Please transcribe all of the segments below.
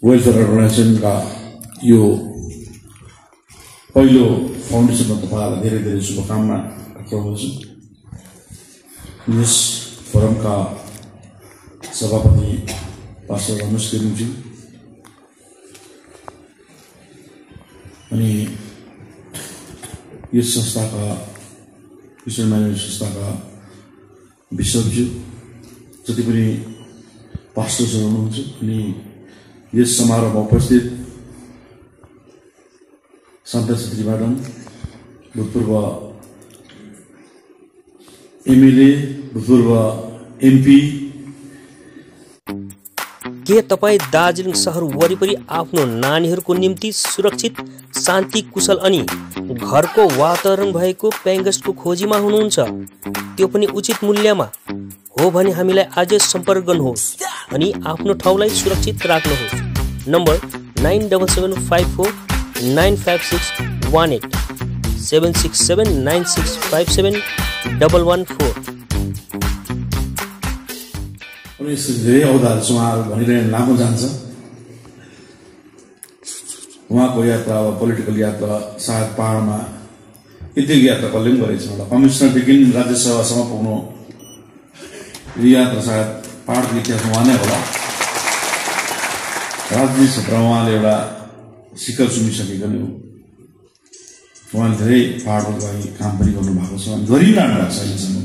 Welfare अर्गनाइजेसनका यो पहिलो फाउन्डेसनमा तपाईँहरूलाई धेरै धेरै शुभकामना गर्दछु। यस फोरमका सभापति पास्टर रमेश गुरुङज्यू अनि यस संस्थाका क्रिस्चियन माइनोरिटी संस्थाका बिशपज्यू जति पनि पास्टर्सहरू हुनुहुन्छ अनि यस समारोहमा उपस्थित शान्ता छेत्री म्याडम, भूतपूर्व एमएलए, भूतपूर्व एमपी। के तपाईँ दार्जिलिङ सहर वरिपरि आफ्नो नानीहरूको निम्ति सुरक्षित, शान्ति, कुशल अनि घरको वातावरण भएको पेइङगेस्टको खोजीमा हुनुहुन्छ? त्यो पनि उचित मूल्यमा हो भने हामीलाई आजै सम्पर्क गर्नुहोस् अनि आफ्नो ठाउँलाई सुरक्षित राख्नुहोस्। नम्बर 9754956118 7679657114। अनि धेरै अवधाहरू उहाँहरू भनिरहनु लामो जान्छ। उहाँको यात्रा अब पोलिटिकल यात्रा सायद पहाडमा यति यात्रा कसले पनि गरेको छ होला। कमिसनरदेखि राज्यसभासम्म पुग्नु यो यात्रा सायद पहाडको इतिहासमा उहाँ नै होला। राजनीतिक क्षेत्रमा उहाँले एउटा शिखर चुमिसकेको नै हो। उहाँले धेरै पहाडको लागि काम पनि गर्नुभएको छ, गरिरहनु भएको छ अहिलेसम्म।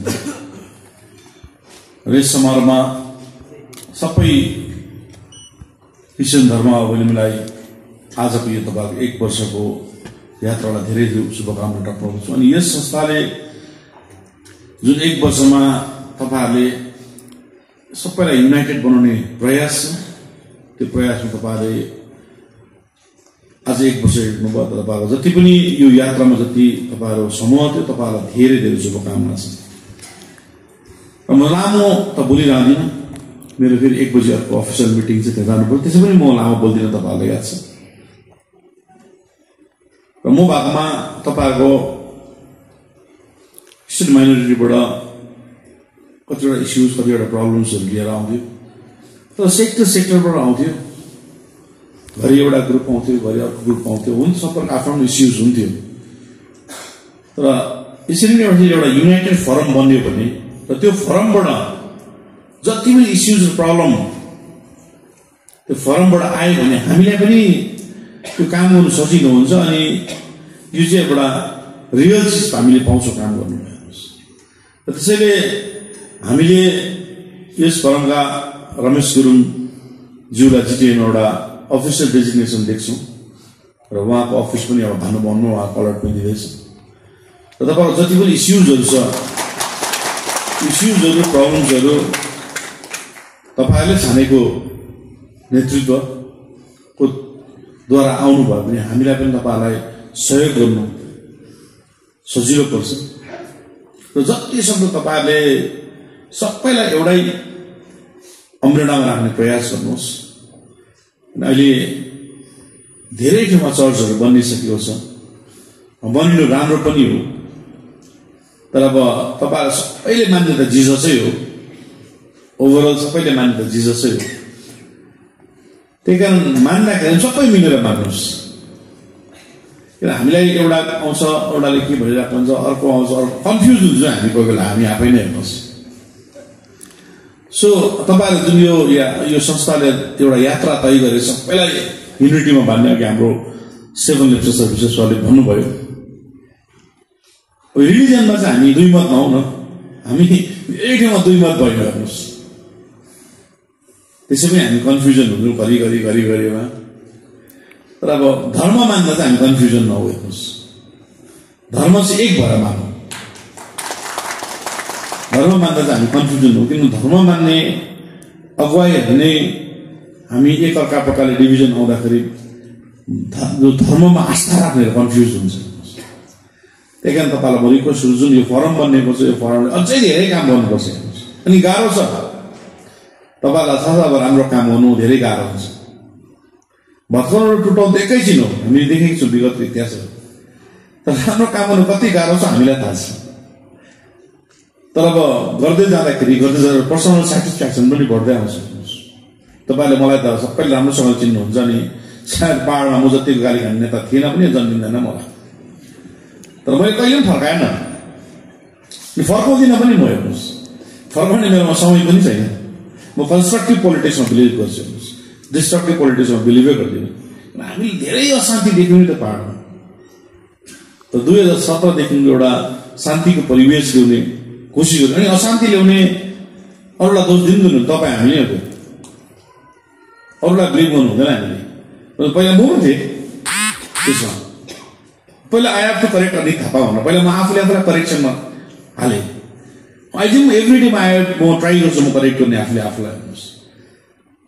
र यस समारोहमा सबै क्रिस्चियन धर्मावलम्बीलाई आजको यो तपाईँको 1 वर्षको यात्रालाई धेरै शुभकामना टक्राउँछु। अनि यस संस्थाले जुन 1 वर्षमा तपाईँहरूले सबैलाई युनाइटेड बनाउने प्रयास छ, त्यो प्रयासमा तपाईँहरूले आज 1 वर्ष हेर्नुभयो। तपाईँहरूको जति पनि यो यात्रामा जति तपाईँहरू समूह थियो, तपाईँहरूलाई धेरै धेरै शुभकामना छ। र म लामो त बोलिरहदिनँ, मेरो फेरि 1 बजी अर्को अफिसियल मिटिङ चाहिँ त्यहाँ जानु पर्यो, त्यसै पनि म लामो बोल्दिनँ, तपाईँहरूलाई याद छ। र म भागमा तपाईँहरूको क्रिस्चियन माइनोरिटीबाट कतिवटा इस्युज, कतिवटा प्रब्लम्सहरू लिएर आउँथ्यो, तर सेक्टरबाट आउँथ्यो। घरि एउटा ग्रुप आउँथ्यो, घरि अर्को ग्रुप आउँथ्यो, हुन्छ सबैको आफ्नो इस्युज हुन्थ्यो। तर यसरी नै एउटा युनाइटेड फोरम बन्यो भने र त्यो फोरमबाट जति पनि इस्युज र प्रब्लम त्यो फोरमबाट आयो भने हामीलाई पनि त्यो काम गर्नु सजिलो हुन्छ। अनि यो चाहिँ एउटा रियल चिज हामीले पाउँछौँ काम गर्नु। र त्यसैले हामीले यस फोरमका रमेश गुरुङज्यूलाई जिटिएन एउटा अफिसियल डेजिग्नेसन देख्छौँ र उहाँको अफिस पनि अब भन्नुभन्नु उहाँ कलर पनि दिँदैछ। र तपाईँको जति पनि इस्युजहरू छ, इस्युजहरू प्रब्लम्सहरू तपाईँहरूले छानेको नेतृत्वको द्वारा आउनुभयो भने हामीलाई पनि तपाईँहरूलाई सहयोग गर्नु सजिलो पर्छ। र जतिसक्दो तपाईँहरूले सबैलाई एउटै अम्ब्रेलामा राख्ने प्रयास गर्नुहोस्। अहिले धेरै ठाउँमा चर्चहरू बनिसकेको छ, बनिनु राम्रो पनि हो, तर अब तपाईँहरू सबैले मान्ने त जिजसै हो। ओभरअल सबैले मान्ने त जिजसै हो। त्यही कारण मान्दाखेरि सबै मिलेर मान्नुहोस्। किन हामीलाई एउटा आउँछ, एउटाले के भनिरहेको हुन्छ, अर्को आउँछ, अर्को कन्फ्युज हुन्छ हामी कोही बेला, हामी आफै नै हेर्नुहोस्। सो तपाईँहरू जुन यो संस्थाले एउटा यात्रा तय गरे सबैलाई युनिटीमा भन्ने अघि हाम्रो 7 लेक्चर सर्भिसेसले भन्नुभयो, रिलिजनमा चाहिँ हामी 2 मत नहौ न, हामी एक ठाउँमा 2 मत भएन हेर्नुहोस्। त्यसै पनि हामी कन्फ्युजन हुन्छौँ घरिघरिमा। तर अब धर्म मान्दा चाहिँ हामी कन्फ्युजन नहौ हेर्नुहोस्। धर्म चाहिँ एक भएर मानौँ। धर्म मान्दा चाहिँ हामी कन्फ्युजन हो, किनभने धर्म मान्ने अगुवाईहरू नै हामी एक अर्का प्रकारले डिभिजन आउँदाखेरि धर्ममा आस्था राख्ने कन्फ्युज हुन्छ। त्यही कारण तपाईँलाई म रिक्वेस्ट गर्छु, जुन यो फोरम बन्नेको छ, यो फोरमले अझै धेरै काम गर्नुपर्छ। अनि गाह्रो छ, तपाईँलाई थाहा छ, अब राम्रो काम गर्नु धेरै गाह्रो हुन्छ। भत्काउनु टुटाउँदा एकैछिन हो, हामीले देखेको छौँ विगतको इतिहासहरू। तर राम्रो काम गर्नु कति गाह्रो छ हामीलाई थाहा छ। तर अब गर्दै जाँदा पर्सनल सेटिस्फ्याक्सन पनि बढ्दै आउँछ। तपाईँले मलाई त सबैले राम्रोसँग चिन्नुहुन्छ नि, सायद पहाडमा म जतिको गाली खाने नेता थिएन पनि जन्मिँदैन मलाई, तर मैले कहिले पनि फर्काएन, फर्काउँदिनँ पनि म। हेर्नुहोस्, फर्काउने मेरोमा समय पनि छैन। म कन्स्ट्रक्टिभ पोलिटिक्समा बिलिभ गर्छु, हेर्नुहोस्, डिस्ट्रक्टिभ पोलिटिक्समा बिलिभै गर्दिनँ। हामीले धेरै अशान्ति देख्यौँ नि त पहाडमा, त 2017 देखि एउटा शान्तिको परिवेश ल्याउने कोसिस गर्यो। अनि अशान्ति ल्याउने अरूलाई दोष दिनु तपाईँ हामीले हो, अरूलाई ब्लेम गर्नु हुँदैन हामीले। पहिला म पनि थिएँ त्यसमा, पहिला I have to correct Anit Thapa भनेर पहिला म आफूले आफूलाई करेक्सनमा हालेँ। अहिले म एभ्री डेमा म ट्राई गर्छु म करेक्ट गर्ने आफूले आफूलाई। हेर्नुहोस्,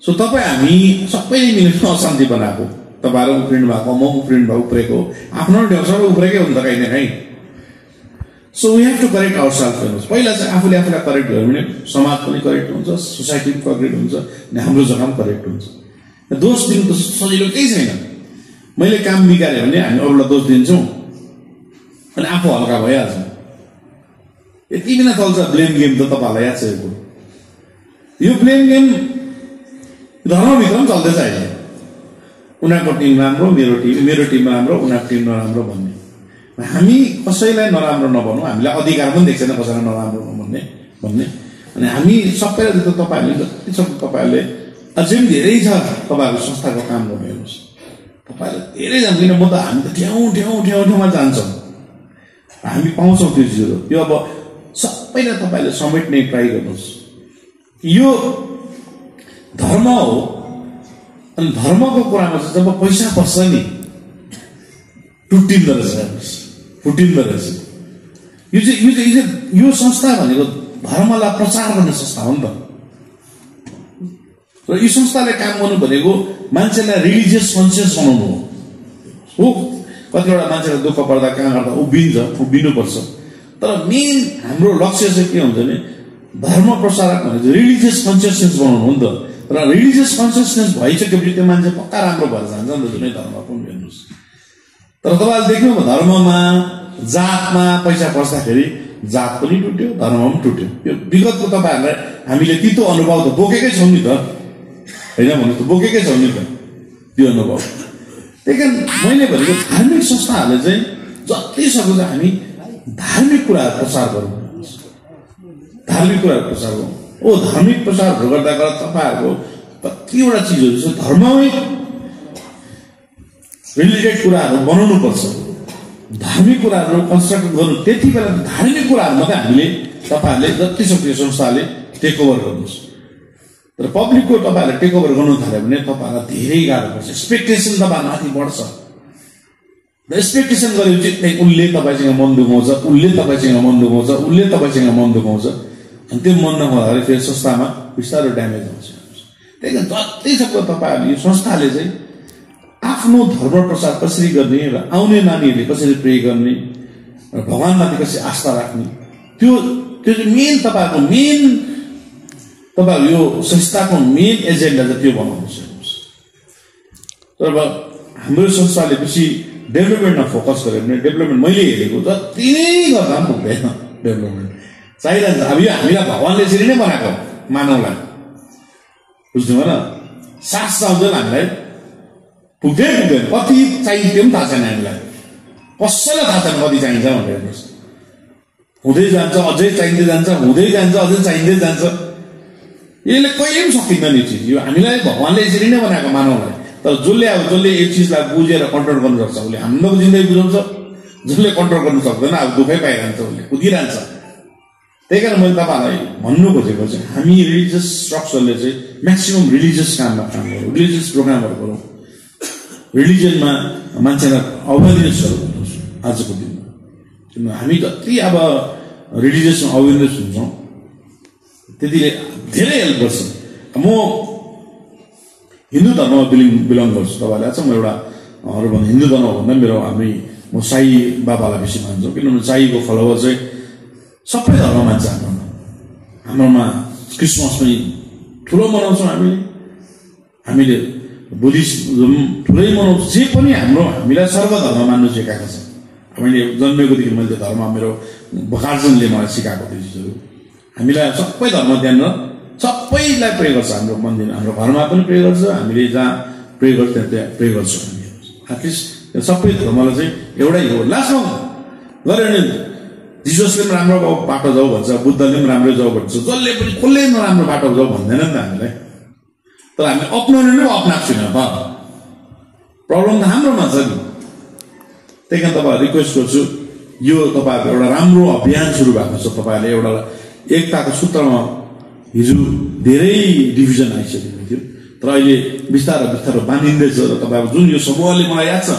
सो तपाईँ हामी सबैले मिलेर अशान्ति बनाएको, तपाईँहरू उफ्रिनु भएको, म उफ्रिनु भएको, उफ्रेको आफ्नो ठाउँ सबै उफ्रेकै हुन्छ कहीँ न कहीँ। So we have to correct our self. हेर्नुहोस्, पहिला चाहिँ आफूले आफूलाई करेक्ट गर्यो भने समाज पनि करेक्ट हुन्छ, सोसाइटी पनि करेक्ट हुन्छ, अनि हाम्रो जग्गा पनि करेक्ट हुन्छ। दोष दिनु त सजिलो केही छैन। मैले काम बिगारेँ भने हामी अरूलाई दोष दिन्छौँ अनि आफू हल्का भइहाल्छ। यति बिना चल्छ ब्लेम गेम त तपाईँहरूलाई याद छ यो ब्लेम गेम धर्मभित्र पनि चल्दैछ अहिले। उनीहरूको टिम राम्रो, मेरो टिम राम्रो, उनीहरूको टिम नराम्रो भन्ने। हामी कसैलाई नराम्रो नभनौँ, हामीलाई अधिकार पनि देख्दैन कसैलाई नराम्रो भन्ने। अनि हामी सबैलाई जस्तो तपाईँहरूले जति सक्दो तपाईँहरूले अझै पनि धेरै छ तपाईँहरूको संस्थाको काम गर्नु। हेर्नुहोस्, तपाईँहरूले धेरै जान्दैन, म त हामी त ठाउँमा जान्छौँ, हामी पाउँछौँ त्यो चिजहरू। त्यो अब सबैलाई तपाईँले समेट्ने ट्राई गर्नुहोस्। यो धर्म हो, अनि धर्मको कुरामा चाहिँ जब पैसा पर्छ नि टुटिँदो रहेछ, हेर्नुहोस्, फुटिँदो रहेछ। यो संस्था भनेको धर्मलाई प्रचार गर्ने संस्था हो नि त। र यो संस्थाले काम गर्नु भनेको मान्छेलाई रिलिजियस कन्सियस बनाउनु हो। कतिवटा मान्छेलाई दुःख पर्दा कहाँ गर्दा उभिनुपर्छ, तर मेन हाम्रो लक्ष्य चाहिँ के हुन्छ भने धर्म प्रचारक भनेको रिलिजियस कन्सियसनेस बनाउनु हो नि त। र रिलिजियस कन्सियसनेस भइसकेपछि त्यो मान्छे पक्का राम्रो भएर जान्छ नि त, जुनै धर्म पनि। हेर्नुहोस्, तर तपाईँले देख्नु धर्ममा जातमा पैसा पस्दाखेरि जात पनि टुट्यो, धर्म पनि टुट्यो। यो विगतको तपाईँहरूलाई हामीले तितो अनुभव त बोकेकै छौँ नि त, होइन भन्नु त बोकेकै छौँ नि त त्यो अनुभव। त्यही कारण मैले भनेको धार्मिक संस्थाहरूले चाहिँ जति सक्दो हामी धार्मिक कुराहरू प्रचार गरौँ, धार्मिक कुराहरू प्रचार गरौँ। धार्मिक प्रचारहरू गर्दा तपाईँहरूको कतिवटा चिजहरू छ धर्ममै रिलेटेड कुराहरू बनाउनुपर्छ, धार्मिक कुराहरू कन्स्ट्रक्ट गर्नु। त्यति बेला धार्मिक कुराहरू मात्रै हामीले तपाईँहरूले जति सक्दो संस्थाले टेक ओभर गर्नुहोस्। तर पब्लिकको तपाईँहरूले टेक ओभर गर्नु थाल्यो भने तपाईँहरूलाई धेरै गाह्रो पर्छ। एक्सपेक्टेसन तपाईँमाथि बढ्छ। एक्सपेक्टेसन गरेपछि उसले तपाईँसँग मन दुखाउँछ, उसले तपाईँसँग मन दुखाउँछ, उसले तपाईँसँग मन दुखाउँछ, अनि त्यो मन नहुँदाखेरि फेरि संस्थामा बिस्तारो ड्यामेज हुन्छ। त्यही कारण जति सक्दो तपाईँहरूले यो संस्थाले चाहिँ आफ्नो धर्म प्रचार कसरी गर्ने र आउने नानीहरूले कसरी प्रे गर्ने र भगवान्माथि कसरी आस्था राख्ने, त्यो चाहिँ मेन तपाईँहरू यो संस्थाको मेन एजेन्डा चाहिँ त्यो बनाउनुहोस्। तर अब हाम्रो संस्थाले बेसी डेभलपमेन्टमा फोकस गर्यो भने डेभलपमेन्ट मैले हेरेको जति नै गर्दा पनि पुग्दैन। डेभलपमेन्ट चाहिरहन्छ। अब यो हामीलाई भगवान्ले यसरी नै बनाएको मानवलाई, बुझ्नु भएन? सास चाउँदैन हामीलाई, पुग्दैन कति चाहिन्छ त्यो पनि थाहा छैन हामीलाई, कसैलाई थाहा छैन कति चाहिन्छ भनेर। हेर्नुहोस्, हुँदै जान्छ, अझै चाहिँदै जान्छ, हुँदै जान्छ, अझै चाहिँदै जान्छ। यसले कहिले पनि सकिँदैन यो चिज। यो हामीलाई भगवान्ले यसरी नै बनाएको मानवलाई। तर जसले यो चिजलाई बुझेर कन्ट्रोल गर्नु सक्छ उसले हाम्रो जिन्दगी बुझाउँछ, जसले कन्ट्रोल गर्नु सक्दैन अब दुःखै पाइरहन्छ, उसले कुदिरहन्छ। त्यही कारण मैले तपाईँहरूलाई भन्नु खोजेको चाहिँ हामी रिलिजियस स्ट्रक्चरले चाहिँ म्याक्सिमम् रिलिजियस काममा काम गरौँ, रिलिजियस प्रोग्रामहरू गरौँ, रिलिजनमा मान्छेलाई अवेरनेस गरौँ आजको दिनमा। किन हामी जति अब रिलिजियसमा अवेरनेस हुन्छौँ त्यतिले धेरै हेल्प गर्छ। म हिन्दू धर्ममा बिलङ गर्छु, तपाईँलाई आएको छ। म एउटा हिन्दू धर्म भन्दा म साई बाबालाई बेसी मान्छौँ, किनभने साईको फलोवर चाहिँ सबै धर्म मान्छ। हाम्रोमा क्रिसमस पनि ठुलो मनाउँछौँ हामीले बुद्धिज्म ठुलै मनाउँछौँ। जे पनि हामीलाई सर्वधर्म मान्नु सिकाएको छ। मैले जन्मेकोदेखि मैले त्यो धर्म मेरो गार्जेनले मलाई सिकाएको त्यो चिजहरू। हामीलाई सबै धर्म ध्यान र सबैलाई प्रे गर्छ हाम्रो मन्दिर हाम्रो घरमा पनि प्रे गर्छ हामीले जहाँ प्रे गर्छ त्यहाँ प्रे गर्छौँ हामी एटलिस्ट सबै धर्मलाई चाहिँ एउटै हो लास्टमा गऱ्यो भने जिससले पनि राम्रो बाटो जाऊ भन्छ बुद्धले पनि राम्रो जाऊ भन्छ जसले पनि कसले नराम्रो बाटो जाऊ भन्दैन नि त हामीलाई तर हामी अपनाउने नै अपनाएको छैन त प्रब्लम त हाम्रोमा छ नि त्यही कारण तपाईँहरू रिक्वेस्ट गर्छु यो तपाईँहरूको एउटा राम्रो अभियान सुरु भएको छ तपाईँहरूले एउटा एकताको सूत्रमा हिजो धेरै डिभिजन आइसकेको थियो तर अहिले बिस्तारै बिस्तारै बाँधिँदैछ र तपाईँको जुन यो समूहले मलाई याद छ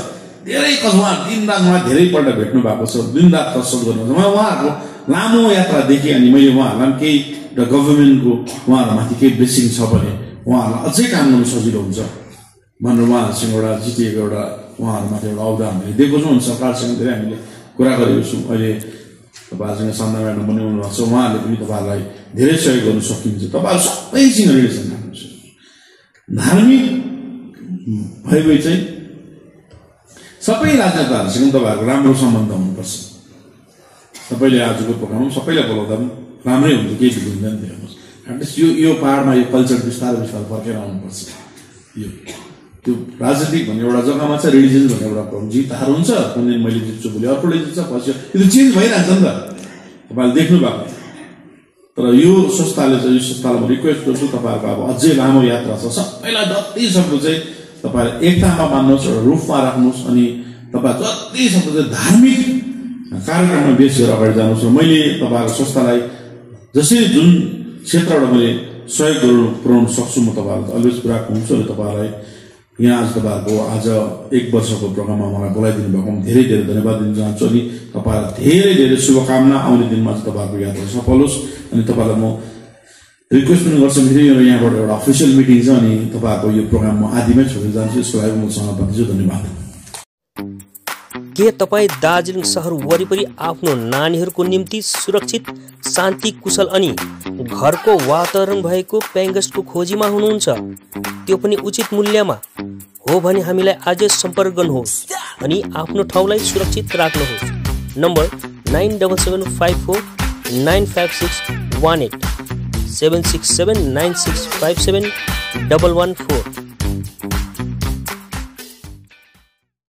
धेरै कसमा दिनरात मलाई धेरैपल्ट भेट्नु भएको छ दिनरात कसरत गर्नु म उहाँहरूको लामो यात्रा देखेँ अनि मैले उहाँहरूलाई केही एउटा गभर्मेन्टको उहाँहरूमाथि केही ब्लेसिङ छ भने उहाँहरूलाई अझै काम गर्नु सजिलो हुन्छ भनेर उहाँहरूसँग एउटा जिटिएको एउटा उहाँहरूमाथि एउटा औदा हामीले दिएको छौँ अनि सरकारसँग धेरै हामीले कुरा गरेको छौँ अहिले तपाईँहरूसँग सन्ना म्याडम पनि हुनुभएको छ उहाँहरूले पनि तपाईँहरूलाई धेरै सहयोग गर्नु सकिन्छ तपाईँहरू सबैसँग रिलेसन राख्नुहोस् धार्मिक भए चाहिँ सबै राजनेताहरूसँग तपाईँहरूको राम्रो सम्बन्ध हुनुपर्छ सबैले आजको प्रोग्राममा सबैलाई बोलाउँदा पनि राम्रै हुन्छ केही बिग्रिँदैन हेर्नुहोस् एटलिस्ट यो पाहाडमा यो कल्चर बिस्तारै बिस्तारै फर्केर आउनुपर्छ यो त्यो राजनीतिक भन्ने एउटा जग्गामा छ रिलिजियस भन्ने एउटा जितहार हुन्छ कुनै दिन मैले जित्छु भोलि अर्कोले जित्छ पछि यो चेन्ज भइरहेको छ नि त तपाईँले देख्नु भएको तर यो संस्थालाई म रिक्वेस्ट गर्छु तपाईँहरूको अब अझै लामो यात्रा छ सबैलाई जति सक्दो चाहिँ तपाईँले एकतामा बाँध्नुहोस् एउटा रूपमा राख्नुहोस् अनि तपाईँ जति सक्दो चाहिँ धार्मिक कार्यक्रममा बेस गरेर अगाडि जानुहोस् र मैले तपाईँहरूको संस्थालाई जसरी जुन क्षेत्रबाट मैले सहयोग पुर्याउन सक्छु म तपाईँहरूलाई अलवेज पुऱ्याएको हुन्छु अनि तपाईँहरूलाई यहाँ आज तपाईँहरूको आज 1 वर्षको प्रोग्राममा मलाई बोलाइदिनु भएको धेरै धेरै धन्यवाद दिन चाहन्छु अनि तपाईँहरूलाई धेरै धेरै शुभकामना आउने दिनमा चाहिँ तपाईँहरूको यात्रा सफल होस् अनि तपाईँलाई म रिक्वेस्ट पनि गर्छु फेरि यहाँबाट एउटा अफिसियल मिटिङ छ अनि तपाईँहरूको यो प्रोग्राम म आदिमै छोडेर जान्छु यसको लागि म समापन दिन्छु धन्यवाद के तपाईँ दार्जिलिङ सहर वरिपरि आफ्नो नानीहरूको निम्ति सुरक्षित शान्ति कुशल अनि घरको वातावरण भएको पेइङगेस्टको खोजीमा हुनुहुन्छ त्यो पनि उचित मूल्यमा हो भने हामीलाई आजै सम्पर्क गर्नुहोस् अनि आफ्नो ठाउँलाई सुरक्षित राख्नुहोस् नम्बर 9775495618 76796571114